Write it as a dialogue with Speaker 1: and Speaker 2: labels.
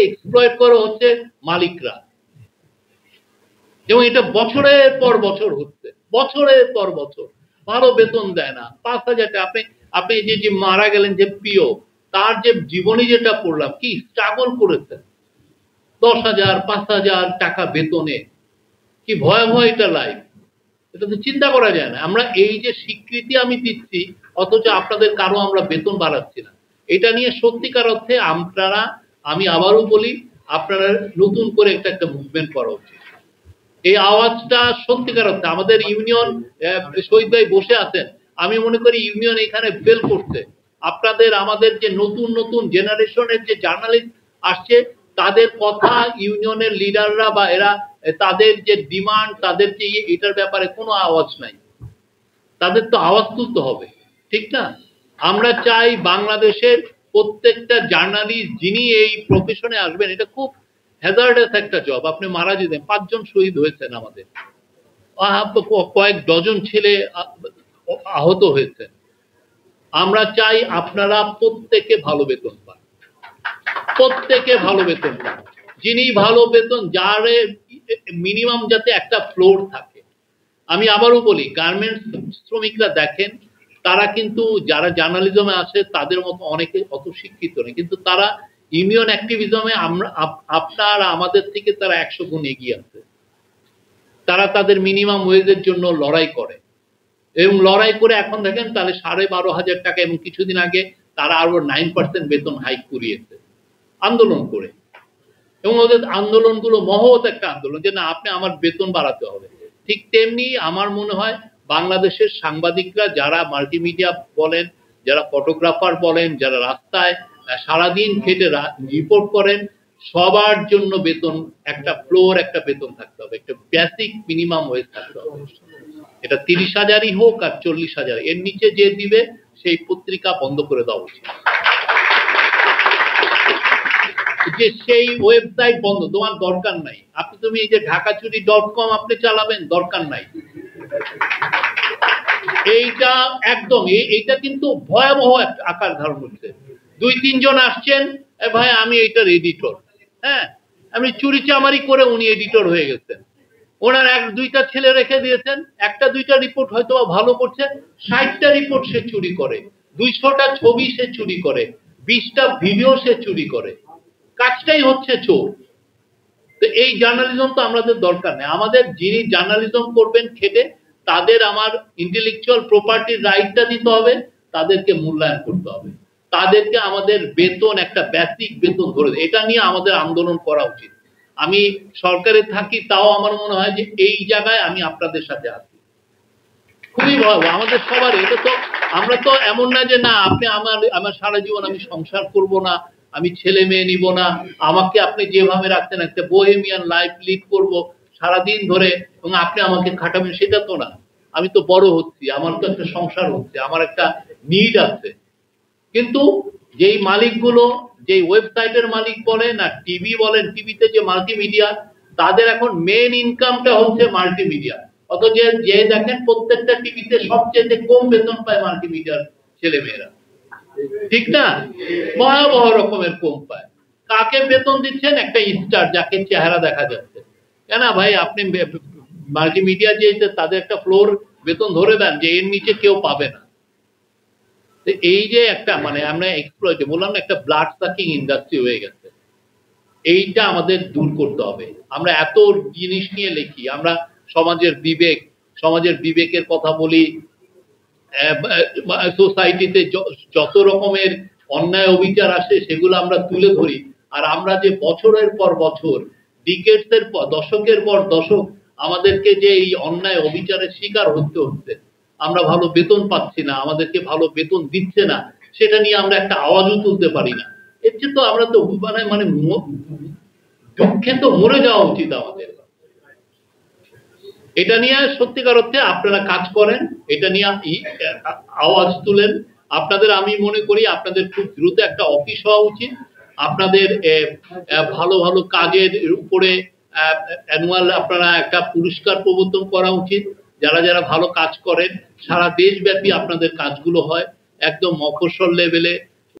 Speaker 1: Exploit করা হচ্ছে মালিকরা, এবং এটা বছরের পর বছর হচ্ছে, বছরের পর বছর। ভালো বেতন দেয় না, 5,000 টাকা। আপনি যে মারা গেলেন যে পিও, তার যে জীবনী যেটা পড়লাম, কি স্ট্রাগল করেছেন, 10,000 5,000 টাকা বেতনে, কি ভয়াবহ এটা লাইফ। এটা তো চিন্তা করা যায় না। আমরা এই যে স্বীকৃতি আমি দিচ্ছি, অথচ আপনাদের কারো আমরা বেতন বাড়াচ্ছি না। এটা নিয়ে সত্যিকার অর্থে আপনারা, আমি আবারও বলি, আপনারা নতুন করে একটা মুভমেন্ট করা উচিত। এই আওয়াজটা সত্যিকার অর্থে আমাদের ইউনিয়ন, শহীদ ভাই বসে আছেন, আমি মনে করি ইউনিয়ন এখানে ফেল করছে। আপনাদের আমাদের যে নতুন নতুন জেনারেশনের যে জার্নালিস্ট আসছে, তাদের কথা ইউনিয়নের লিডাররা বা এরা, তাদের যে ডিমান্ড, তাদের যে এটার ব্যাপারে কোনো আওয়াজ নাই। তাদের তো আওয়াজ তুলতে হবে, ঠিক না? আমরা চাই বাংলাদেশের প্রত্যেকটা জার্নালিস্ট যিনি এই প্রফেশনে আসবেন, এটা খুব হ্যাজার্ডাস একটা জব। আপনি মারা যেতেন, 5 জন শহীদ হয়েছেন আমাদের, কয়েক ডজন ছেলে আহত হয়েছেন। আমরা চাই আপনারা প্রত্যেকে ভালো বেতন পান, প্রত্যেকে ভালো বেতন পান। যিনি ভালো বেতন, যার মিনিমাম যাতে একটা ফ্লোর থাকে। আমি আবারও বলি, গার্মেন্টস শ্রমিকরা দেখেন, তারা কিন্তু যারা জার্নালিজমে আছে তাদের মতো অনেকে অত শিক্ষিত নেই, কিন্তু তারা ইউনিয়ন অ্যাক্টিভিজমে আমরা আপনার আমাদের থেকে তারা 100 গুণ এগিয়ে আছে। তারা তাদের মিনিমাম ওয়েজের জন্য লড়াই করে, এবং লড়াই করে এখন দেখেন তাহলে 12,500 টাকা, এবং কিছুদিন আগে তারা আরো 9% বেতন হাইক করিয়েছে আন্দোলন করে। এবং ওদের আন্দোলনগুলো মহৎ একটা আন্দোলন, যে না, আপনি আমার বেতন বাড়াতে হবে। ঠিক তেমনি আমার মনে হয় বাংলাদেশের সাংবাদিকরা, যারা মাল্টিমিডিয়া বলেন, যারা ফটোগ্রাফার বলেন, যারা রাস্তায় সারাদিন খেটে রিপোর্ট করেন, সবার জন্য বেতন, একটা ফ্লোর, একটা বেতন থাকতে হবে, একটা বেসিক মিনিমাম ওয়েজ থাকতে হবে। এটা 30,000ই হোক আর 40,000, এর নিচে যে দিবে সেই পত্রিকা বন্ধ করে দেওয়া উচিত। যে সেই ওয়েবসাইট বন্ধ, তোমার দরকার নাই। তুমি এই যে ঢাকাচুরি.com আপনি চালাবেন, দরকার নাই। এইটা একদম, এইটা কিন্তু ভয়াবহ আকার ধারণ করছে। 2-3 জন আসছেন, ভাই আমি এইটার এডিটর, হ্যাঁ, আমি চুরি চামারি করে উনি এডিটর হয়ে গেছেন। ওনার 1-2টা ছেলে রেখে দিয়েছেন, 1-2টা রিপোর্ট হয়তো ভালো করছে, 60টা রিপোর্ট সে চুরি করে, 200টা ছবি সে চুরি করে, 20টা ভিডিও সে চুরি করে, কাজটাই হচ্ছে চোর। তো এই জার্নালিজম তো আমাদের দরকার নেই। আমাদের যিনি জার্নালিজম করবেন খেটে, তাদের আমার ইন্টেলেকচুয়াল প্রপার্টির রাইটটা দিতে হবে, তাদেরকে মূল্যায়ন করতে হবে, তাদেরকে আমাদের বেতন, একটা বেসিক বেতন ধরে, এটা নিয়ে আমাদের আন্দোলন করা উচিত। আমি সরকারে থাকি, তাও আমার মনে হয় যে এই জায়গায় আমি আপনাদের সাথে আছি। খুবই ভয়াবহ আমাদের সবার। এটা তো আমরা তো এমন না যে না, আপনি আমার সারা জীবন আমি সংসার করব না, আমি ছেলে মেয়ে নিব না, আমাকে আপনি যেভাবে রাখছেন একটা বোহেমিয়ান লাইফ লিড করব সারাদিন ধরে, এবং আপনি আমাকে খাটাবেন, সেটা তো না। আমি তো বড় হচ্ছি, আমার তো একটা সংসার হচ্ছে, আমার একটা নিড আছে। কিন্তু যেই মালিকগুলো, যেই ওয়েবসাইটের মালিক বলেন আর টিভি বলেন, টিভিতে যে মাল্টিমিডিয়া, তাদের এখন মেন ইনকামটা হচ্ছে মাল্টিমিডিয়া। অথচ যে দেখেন প্রত্যেকটা টিভিতে সবচেয়ে কম বেতন পায় মাল্টিমিডিয়ার ছেলেমেয়েরা, ঠিক না? ভয়াবহ রকমের কম পায়। কাকে বেতন দিচ্ছেন? একটা স্টার, যাকে চেহারা দেখা যাচ্ছে। কেন ভাই, আপনি মাল্টিমিডিয়া যে তাদের একটা ফ্লোর বেতন ধরে দেন যে এর নিচে কেউ পাবে না। এই যে একটা, মানে আমরা এক্সপ্লয়েট বললাম না, একটা ব্লাড সাকিং ইন্ডাস্ট্রি হয়ে গেছে। এইটা আমাদের দূর করতে হবে। আমরা এত জিনিস নিয়ে লিখি, আমরা সমাজের বিবেকের কথা বলি, সোসাইটিতে যত রকমের অন্যায় অবিচার আসে সেগুলো আমরা তুলে ধরি। আর আমরা যে বছরের পর বছর, ডিকেডসের পর, দশকের পর দশক আমাদেরকে যে এই অন্যায় অবিচারের শিকার হতে হচ্ছে, আমরা ভালো বেতন পাচ্ছি না, আমাদেরকে ভালো বেতন দিচ্ছে না, সেটা নিয়ে আমরা একটা আওয়াজও তুলতে পারি না। এর চেয়ে তো আমরা তো মানে দুঃখে তো মরে যাওয়া উচিত আমাদের। এটা নিয়ে সত্যিকার অর্থে আপনারা কাজ করেন, এটা নিয়ে আওয়াজ তুলেন। আপনাদের, আমি মনে করি আপনাদের খুব দ্রুত একটা অফিস হওয়া উচিত। আপনাদের ভালো ভালো কাজের উপরে অ্যানুয়াল আপনারা একটা পুরস্কার প্রবর্তন করা উচিত। যারা যারা ভালো কাজ করেন, সারা দেশব্যাপী আপনাদের কাজগুলো হয়, একদম মফস্বল লেভেলে